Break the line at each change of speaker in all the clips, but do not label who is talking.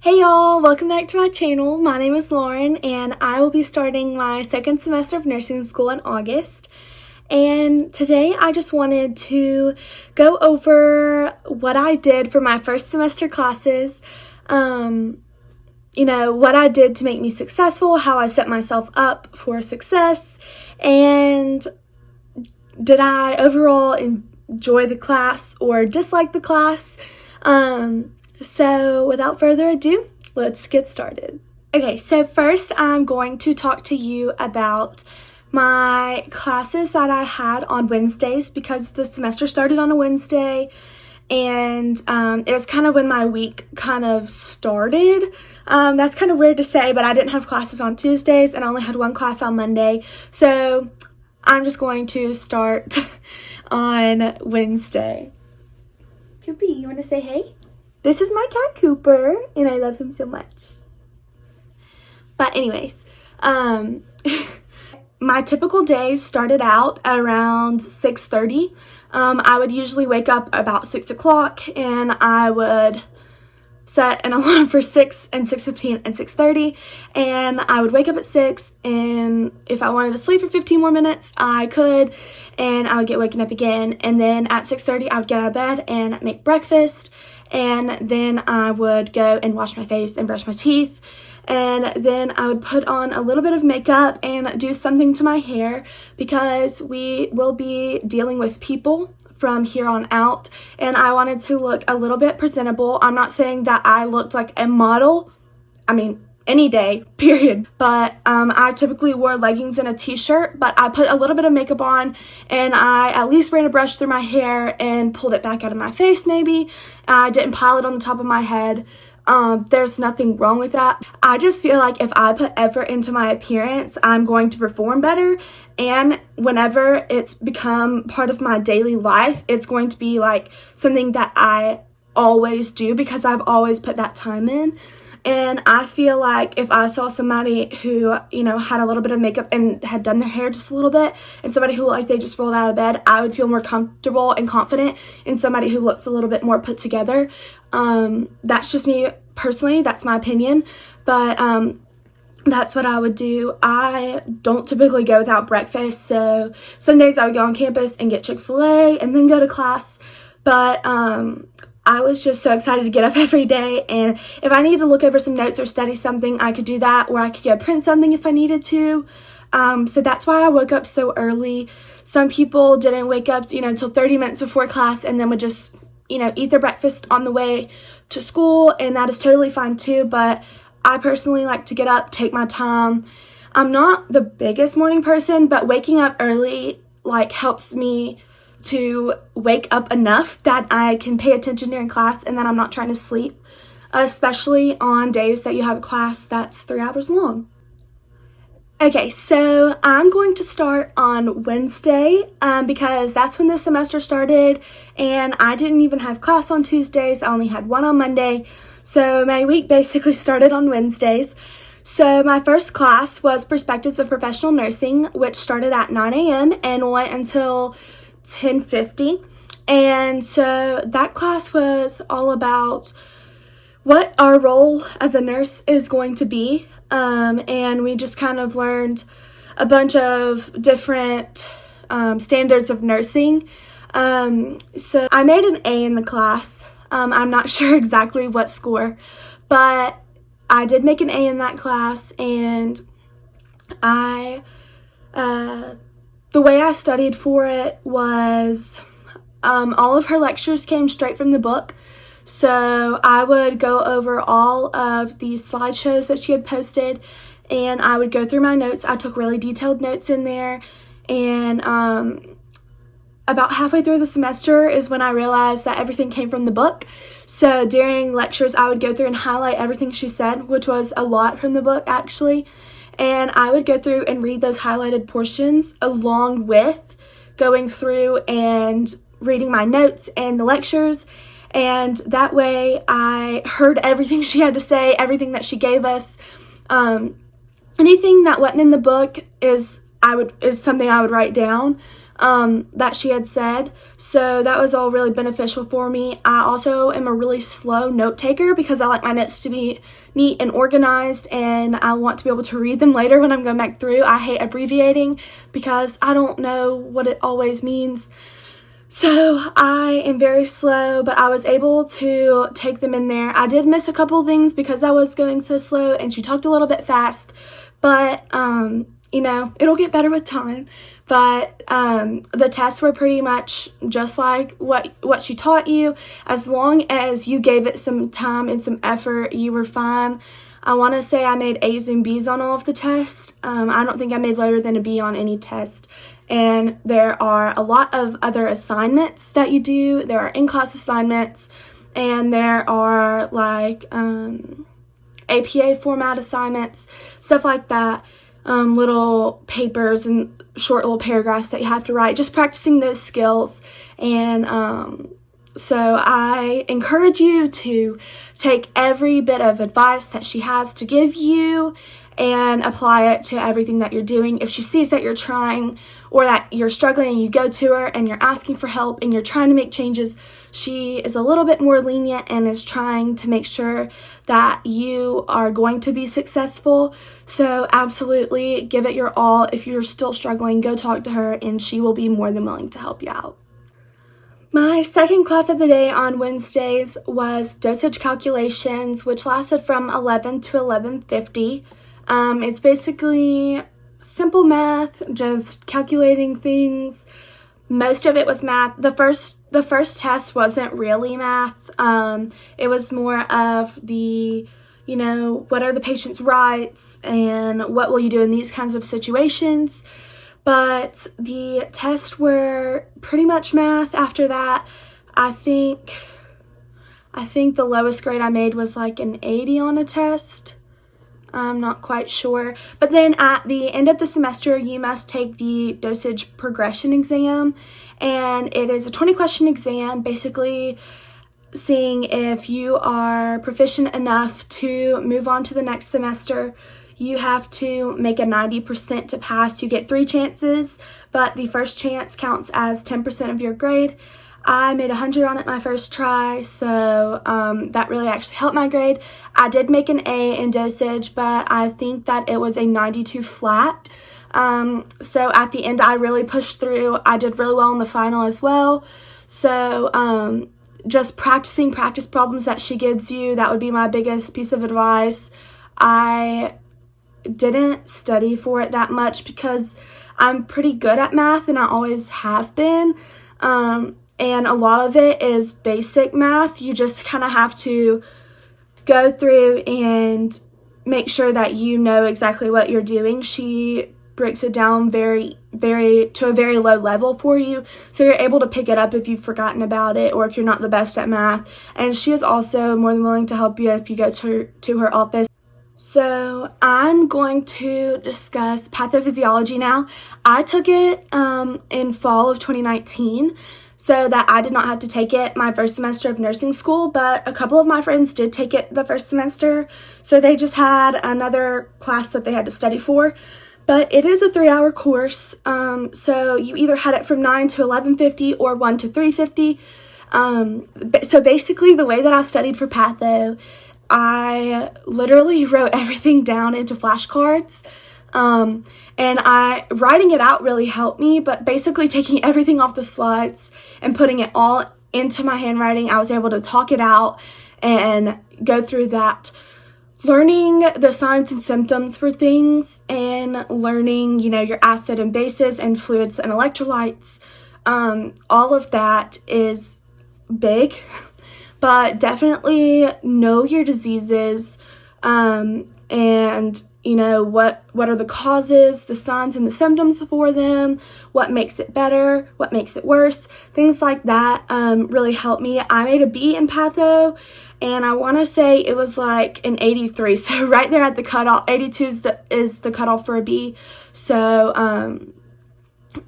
Hey y'all, welcome back to my channel. My name is Lauren and I will be starting my second semester of nursing school in August. And today I just wanted to go over what I did for my first semester classes, what I did to make me successful, how I set myself up for success, and did I overall enjoy the class or dislike the class. So without further ado, let's get started. Okay, so first I'm going to talk to you about my classes that I had on Wednesdays because the semester started on a Wednesday, and it was kind of when my week kind of started. That's kind of weird to say, but I didn't have classes on Tuesdays and I only had one class on Monday. So I'm just going to start on Wednesday. Cooper, you want to say hey? This is my cat Cooper, and I love him so much. But anyways, my typical day started out around 6:30. I would usually wake up about 6 o'clock, and I would set an alarm for 6 and 6:15 and 6:30, and I would wake up at 6, and if I wanted to sleep for 15 more minutes, I could, and I would get waken up again, and then at 6:30, I would get out of bed and make breakfast, and then I would go and wash my face and brush my teeth, and then I would put on a little bit of makeup and do something to my hair because we will be dealing with people from here on out, and I wanted to look a little bit presentable. I'm not saying that I looked like a model, any day, period, but I typically wore leggings and a t-shirt, but I put a little bit of makeup on, and I at least ran a brush through my hair and pulled it back out of my face maybe. I didn't pile it on the top of my head. There's nothing wrong with that. I just feel like if I put effort into my appearance, I'm going to perform better, and whenever it's become part of my daily life, it's going to be like something that I always do because I've always put that time in. And I feel like if I saw somebody who, had a little bit of makeup and had done their hair just a little bit, and somebody who looked like they just rolled out of bed, I would feel more comfortable and confident in somebody who looks a little bit more put together. That's just me personally, that's my opinion, but that's what I would do. I don't typically go without breakfast, so some days I would go on campus and get Chick-fil-A and then go to class, but I was just so excited to get up every day, and if I needed to look over some notes or study something, I could do that, or I could go print something if I needed to. So that's why I woke up so early. Some people didn't wake up, until 30 minutes before class and then would just, eat their breakfast on the way to school, and that is totally fine too, but I personally like to get up, take my time. I'm not the biggest morning person, but waking up early, helps me to wake up enough that I can pay attention during class and that I'm not trying to sleep, especially on days that you have a class that's 3 hours long. Okay, so I'm going to start on Wednesday because that's when the semester started, and I didn't even have class on Tuesdays. I only had one on Monday, so my week basically started on Wednesdays. So my first class was Perspectives of Professional Nursing, which started at 9 a.m. and went until 10:50, and so that class was all about what our role as a nurse is going to be, and we just kind of learned a bunch of different standards of nursing. So I made an A in the class. I'm not sure exactly what score, but I did make an A in that class, and the way I studied for it was all of her lectures came straight from the book. So I would go over all of the slideshows that she had posted, and I would go through my notes. I took really detailed notes in there, and about halfway through the semester is when I realized that everything came from the book. So during lectures, I would go through and highlight everything she said, which was a lot from the book actually. And I would go through and read those highlighted portions along with going through and reading my notes and the lectures. And that way I heard everything she had to say, everything that she gave us. Anything that wasn't in the book is something I would write down. that she had said. So that was all really beneficial for me. I also am a really slow note taker because I like my notes to be neat and organized, and I want to be able to read them later when I'm going back through. I hate abbreviating because I don't know what it always means. So I am very slow, but I was able to take them in there. I did miss a couple of things because I was going so slow and she talked a little bit fast, but it'll get better with time. But the tests were pretty much just like what she taught you. As long as you gave it some time and some effort, you were fine. I want to say I made A's and B's on all of the tests. I don't think I made lower than a B on any test. And there are a lot of other assignments that you do. There are in-class assignments, and there are like APA format assignments, stuff like that, little papers and short little paragraphs that you have to write, just practicing those skills. And so I encourage you to take every bit of advice that she has to give you and apply it to everything that you're doing. If she sees that you're trying or that you're struggling and you go to her and you're asking for help and you're trying to make changes, she is a little bit more lenient and is trying to make sure that you are going to be successful. So absolutely give it your all. If you're still struggling, go talk to her and she will be more than willing to help you out. My second class of the day on Wednesdays was Dosage Calculations, which lasted from 11 to 11:50. It's basically simple math, just calculating things. Most of it was math. The first test wasn't really math. It was more of the, what are the patient's rights and what will you do in these kinds of situations. But the tests were pretty much math. After that, I think the lowest grade I made was like an 80 on a test. I'm not quite sure. But then at the end of the semester, you must take the dosage progression exam. And it is a 20-question exam, basically seeing if you are proficient enough to move on to the next semester. You have to make a 90% to pass. You get 3 chances, but the first chance counts as 10% of your grade. I made 100 on it my first try, so that really actually helped my grade. I did make an A in dosage, but I think that it was a 92 flat. So at the end, I really pushed through. I did really well in the final as well. So just practice problems that she gives you. That would be my biggest piece of advice. I didn't study for it that much because I'm pretty good at math and I always have been. And a lot of it is basic math. You just kind of have to go through and make sure that you know exactly what you're doing. She breaks it down to a very low level for you, so you're able to pick it up if you've forgotten about it or if you're not the best at math. And she is also more than willing to help you if you go to her office. So I'm going to discuss pathophysiology now. I took it in fall of 2019, so that I did not have to take it my first semester of nursing school, but a couple of my friends did take it the first semester, so they just had another class that they had to study for. But it is a 3-hour course, so you either had it from 9 to 11:50 or 1 to 3:50. So basically the way that I studied for patho, I literally wrote everything down into flashcards, and writing it out really helped me, but basically taking everything off the slides and putting it all into my handwriting, I was able to talk it out and go through that. Learning the signs and symptoms for things and learning, your acid and bases and fluids and electrolytes, all of that is big. But definitely know your diseases, and what are the causes, the signs and the symptoms for them, what makes it better, what makes it worse, things like that really helped me. I made a B in patho, and I want to say it was like an 83, so right there at the cutoff. 82 is the cutoff for a B. So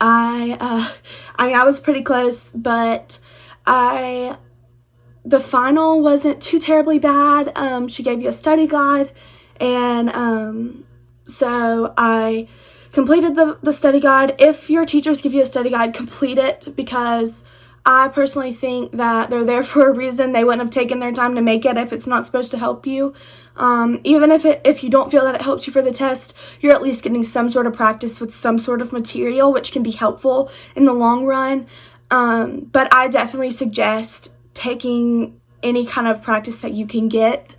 I was pretty close, but the final wasn't too terribly bad. She gave you a study guide, and so I completed the study guide. If your teachers give you a study guide, complete it, because I personally think that they're there for a reason. They wouldn't have taken their time to make it if it's not supposed to help you. Even if you don't feel that it helps you for the test, you're at least getting some sort of practice with some sort of material, which can be helpful in the long run. But I definitely suggest taking any kind of practice that you can get.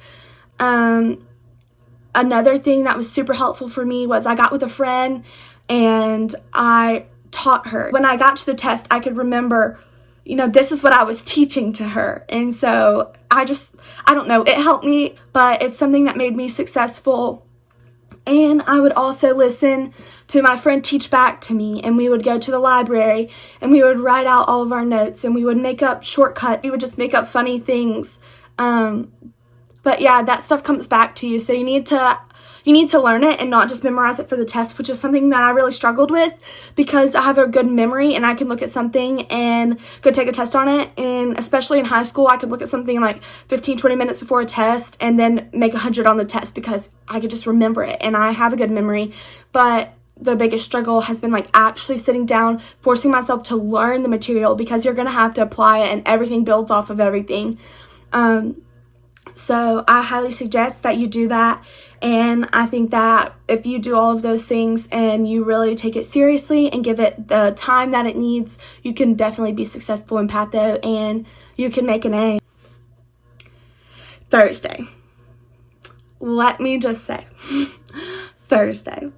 Another thing that was super helpful for me was I got with a friend and I taught her. When I got to the test, I could remember, this is what I was teaching to her. And so I don't know, it helped me, but it's something that made me successful. And I would also listen to my friend teach back to me, and we would go to the library and we would write out all of our notes, and we would make up shortcuts. We would just make up funny things. But yeah, that stuff comes back to you. So you need to learn it and not just memorize it for the test, which is something that I really struggled with, because I have a good memory and I can look at something and go take a test on it. And especially in high school, I could look at something like 15-20 minutes before a test and then make 100 on the test because I could just remember it, and I have a good memory. But the biggest struggle has been actually sitting down, forcing myself to learn the material, because you're going to have to apply it and everything builds off of everything. So I highly suggest that you do that. And I think that if you do all of those things and you really take it seriously and give it the time that it needs, you can definitely be successful in Patho and you can make an A. Thursday. Let me just say, Thursday.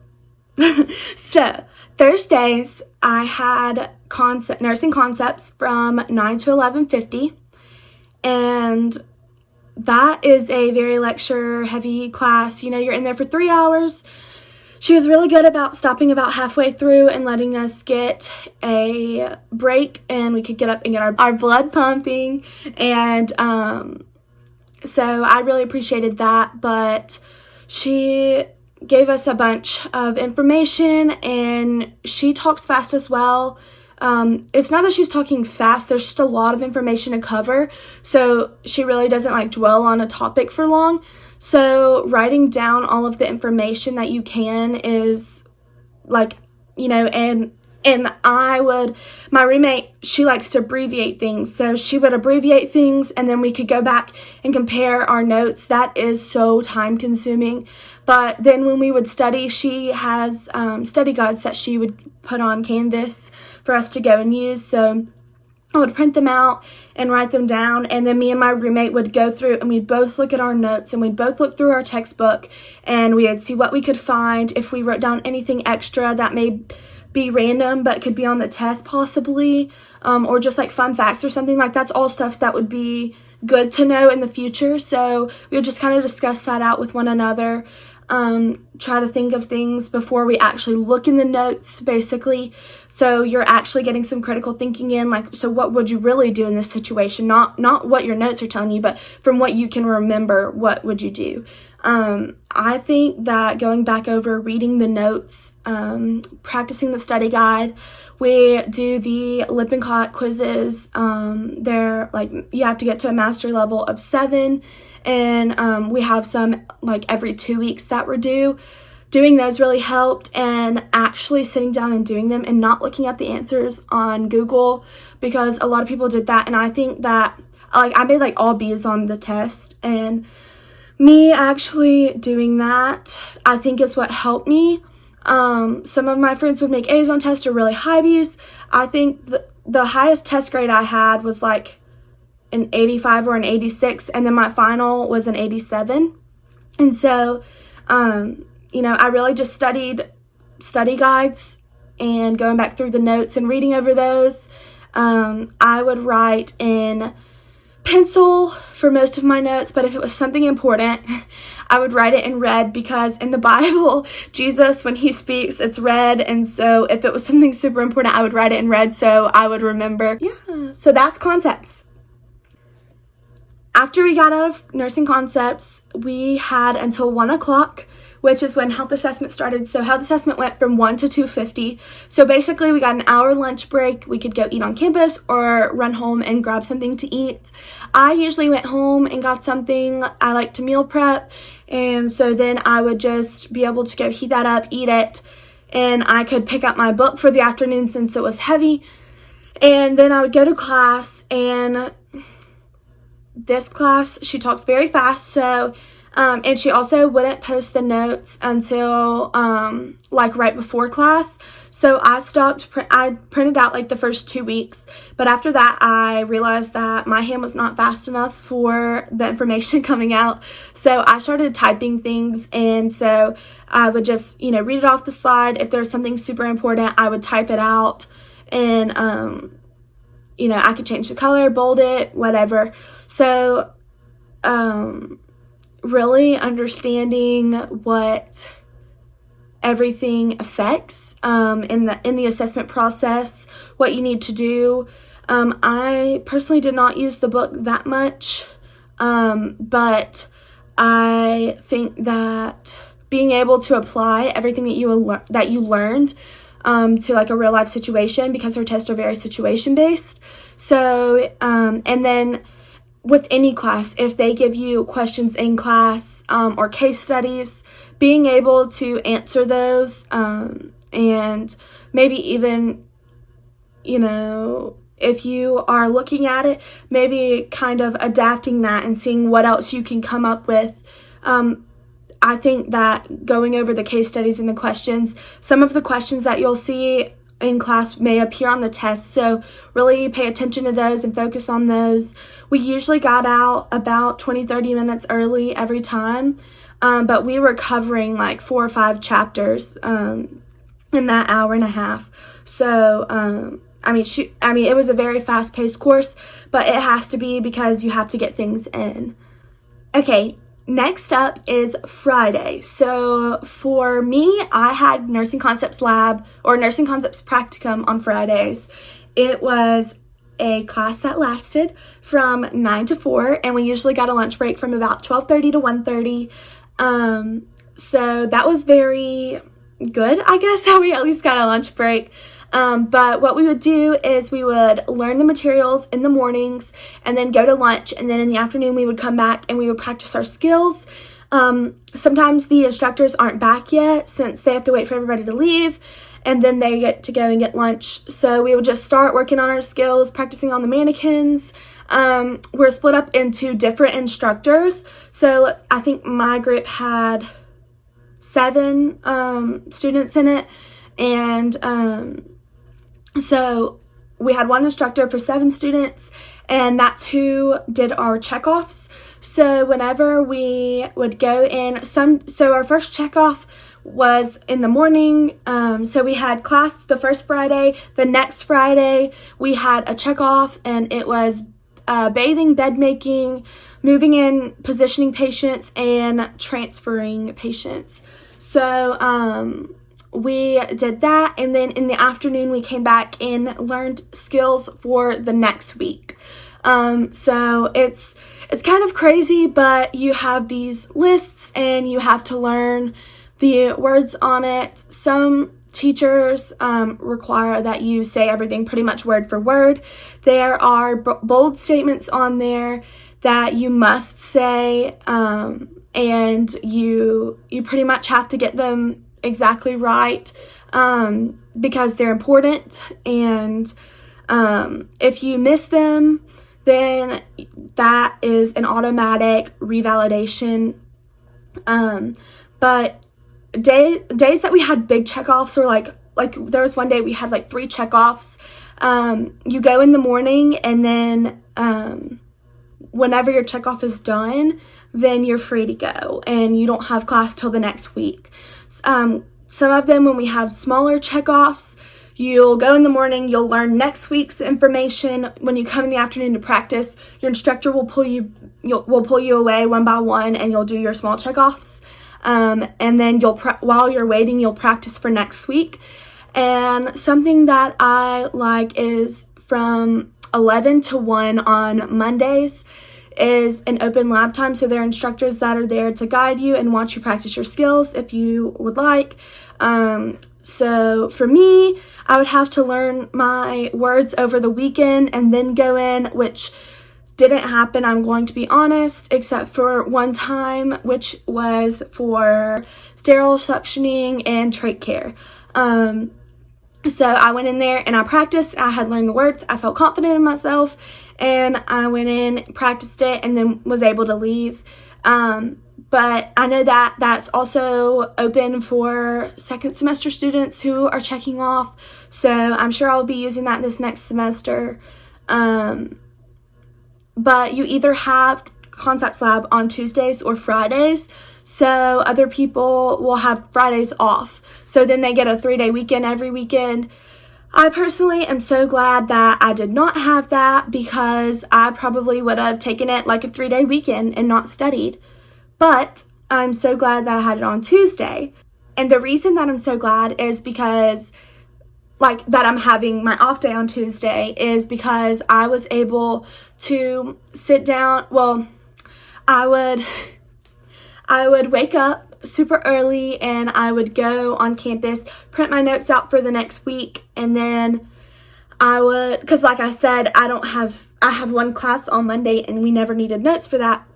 So Thursdays I had nursing concepts from 9 to 11:50, and that is a very lecture heavy class. You're in there for 3 hours. She was really good about stopping about halfway through and letting us get a break, and we could get up and get our blood pumping. And so I really appreciated that. But she gave us a bunch of information, and she talks fast as well. It's not that she's talking fast, there's just a lot of information to cover, so she really doesn't dwell on a topic for long. So writing down all of the information that you can is and my roommate, she likes to abbreviate things, so she would abbreviate things and then we could go back and compare our notes. That is so time consuming. But then when we would study, she has study guides that she would put on Canvas for us to go and use. So I would print them out and write them down, and then me and my roommate would go through and we'd both look at our notes and we'd both look through our textbook and we would see what we could find, if we wrote down anything extra that may be random but could be on the test possibly, or just fun facts or something. That's all stuff that would be good to know in the future. So we would just kind of discuss that out with one another, try to think of things before we actually look in the notes, basically. So you're actually getting some critical thinking in, so what would you really do in this situation? Not what your notes are telling you, but from what you can remember, what would you do? I think that going back over, reading the notes, practicing the study guide, we do the Lippincott quizzes. They're you have to get to a mastery level of 7, and we have some every 2 weeks that we're due. Doing those really helped, and actually sitting down and doing them and not looking at the answers on Google, because a lot of people did that, and I think that I made all B's on the test, and me actually doing that I think is what helped me. Some of my friends would make A's on tests or really high B's. I think the highest test grade I had was an 85 or an 86, and then my final was an 87. And so I really just studied study guides and going back through the notes and reading over those. I would write in pencil for most of my notes, but if it was something important, I would write it in red, because in the Bible, Jesus, when he speaks, it's red, and so if it was something super important, I would write it in red so I would remember. Yeah, so that's concepts. After we got out of nursing concepts, we had until 1 o'clock, which is when health assessment started. So health assessment went from 1 to 2:50. So basically we got an hour lunch break. We could go eat on campus or run home and grab something to eat. I usually went home and got something. I like to meal prep. And so then I would just be able to go heat that up, eat it, and I could pick up my book for the afternoon since it was heavy. And then I would go to class, and this class, she talks very fast, so and she also wouldn't post the notes until like right before class. So I printed out like the first 2 weeks, but after that I realized that my hand was not fast enough for the information coming out. So I started typing things, and so I would just, read it off the slide. If there's something super important, I would type it out, and I could change the color, bold it, whatever. So really understanding what everything affects in the assessment process, what you need to do. I personally did not use the book that much, but I think that being able to apply everything that you learned to like a real life situation, because her tests are very situation based. So and then with any class, if they give you questions in class or case studies, being able to answer those, and maybe even, if you are looking at it, maybe kind of adapting that and seeing what else you can come up with. I think that going over the case studies and the questions, some of the questions that you'll see in class may appear on the test, so really pay attention to those and focus on those. We usually got out about 20-30 minutes early every time, but we were covering like 4 or 5 chapters in that hour and a half. So it was a very fast-paced course, but it has to be because you have to get things in. Okay, next up is Friday. So for me, I had Nursing Concepts Lab or Nursing Concepts Practicum on Fridays. It was a class that lasted from 9 to 4, and we usually got a lunch break from about 12:30 to 1:30. So that was very good, I guess, how we at least got a lunch break. But what we would do is we would learn the materials in the mornings and then go to lunch, and then in the afternoon we would come back and we would practice our skills. Sometimes the instructors aren't back yet since they have to wait for everybody to leave, and then they get to go and get lunch. So we would just start working on our skills, practicing on the mannequins. We're split up into different instructors. So I think my group had 7 students in it, and so we had one instructor for 7 students, and that's who did our checkoffs. So whenever we would go in, so our first checkoff was in the morning. So we had class the first Friday. The next Friday we had a checkoff, and it was bathing, bed making, moving in, positioning patients, and transferring patients. So we did that, and then in the afternoon we came back and learned skills for the next week. So it's kind of crazy, but you have these lists and you have to learn the words on it. Some teachers require that you say everything pretty much word for word. There are bold statements on there that you must say, and you pretty much have to get them exactly right, because they're important, and if you miss them, then that is an automatic revalidation. But days that we had big checkoffs, or like there was one day we had like 3 checkoffs. You go in the morning, and then whenever your checkoff is done, then you're free to go, and you don't have class till the next week. Some of them, when we have smaller checkoffs, you'll go in the morning, you'll learn next week's information. When you come in the afternoon to practice, your instructor will pull you away one by one, and you'll do your small checkoffs. And then while you're waiting, you'll practice for next week. And something that I like is from 11 to 1 on Mondays is an open lab time. So there are instructors that are there to guide you and watch you practice your skills if you would like. So for me, I would have to learn my words over the weekend and then go in, which didn't happen, I'm going to be honest, except for one time, which was for sterile suctioning and trach care. So I went in there and I practiced. I had learned the words. I felt confident in myself, and I went in, practiced it, and then was able to leave. But I know that that's also open for second semester students who are checking off. So I'm sure I'll be using that this next semester. But you either have Concepts Lab on Tuesdays or Fridays. So other people will have Fridays off. So then they get a 3-day weekend every weekend. I personally am so glad that I did not have that, because I probably would have taken it like a 3-day weekend and not studied. But I'm so glad that I had it on Tuesday. And the reason that I'm so glad is because, like, that I'm having my off day on Tuesday is because I was able to sit down. Well, I would wake up super early and I would go on campus, print my notes out for the next week, and then I would, because like I said, I have one class on Monday and we never needed notes for that.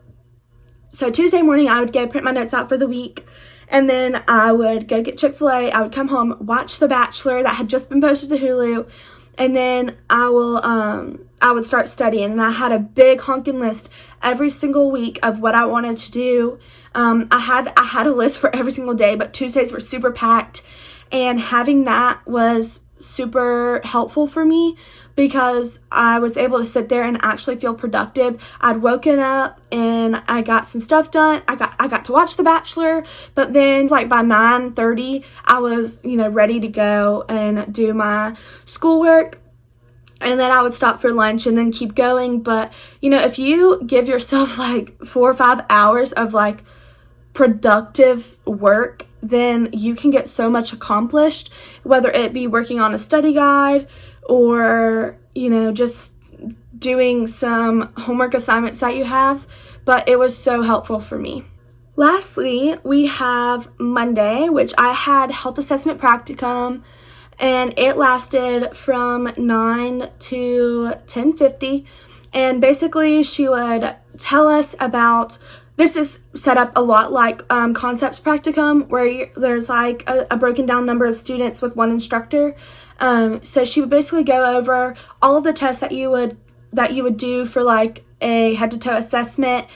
So Tuesday morning I would go print my notes out for the week, and then I would go get Chick-fil-A. I would come home, watch The Bachelor that had just been posted to Hulu, and then I would start studying. And I had a big honking list every single week of what I wanted to do. I had a list for every single day, but Tuesdays were super packed, and having that was super helpful for me because I was able to sit there and actually feel productive. I'd woken up and I got some stuff done. I got to watch The Bachelor, but then like by 9:30 I was, ready to go and do my schoolwork. And then I would stop for lunch and then keep going. But, if you give yourself like 4 or 5 hours of like productive work, then you can get so much accomplished, whether it be working on a study guide or, just doing some homework assignments that you have. But it was so helpful for me. Lastly, we have Monday, which I had health assessment practicum, and it lasted from 9 to 10:50. And basically she would tell us about, this is set up a lot like concepts practicum, where there's like a broken down number of students with one instructor. So she would basically go over all of the tests that you would do for like a head to toe assessment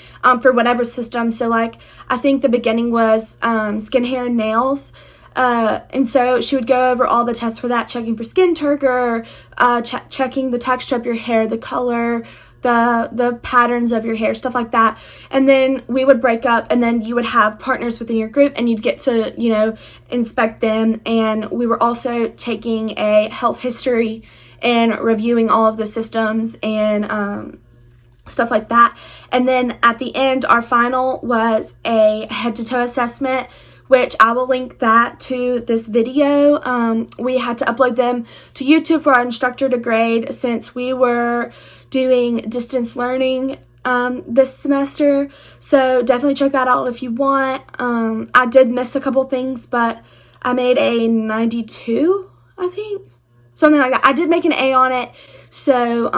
for whatever system. So like I think the beginning was skin, hair, and nails. And so she would go over all the tests for that, checking for skin turgor, checking the texture of your hair, the color, the patterns of your hair, stuff like that. And then we would break up, and then you would have partners within your group and you'd get to, inspect them. And we were also taking a health history and reviewing all of the systems and stuff like that. And then at the end, our final was a head to toe assessment, which I will link that to this video. We had to upload them to YouTube for our instructor to grade, since we were doing distance learning this semester. So definitely check that out if you want. I did miss a couple things, but I made a 92, I think. Something like that. I did make an A on it. So,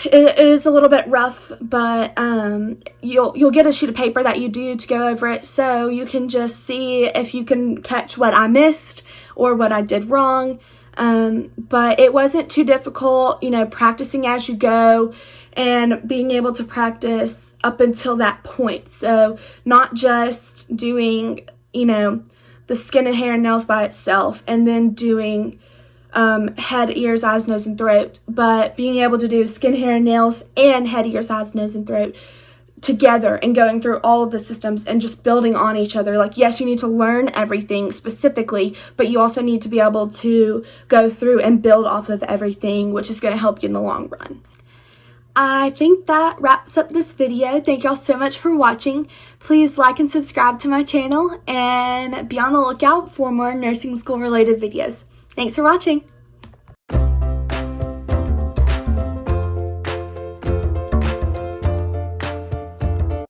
it is a little bit rough, but you'll get a sheet of paper that you do to go over it, so you can just see if you can catch what I missed or what I did wrong. But it wasn't too difficult, practicing as you go and being able to practice up until that point. So not just doing, the skin and hair and nails by itself and then doing head, ears, eyes, nose, and throat, but being able to do skin, hair, and nails and head, ears, eyes, nose, and throat together and going through all of the systems and just building on each other. Like, yes, you need to learn everything specifically, but you also need to be able to go through and build off of everything, which is going to help you in the long run. I think that wraps up this video. Thank y'all so much for watching. Please like and subscribe to my channel and be on the lookout for more nursing school related videos. Thanks for watching.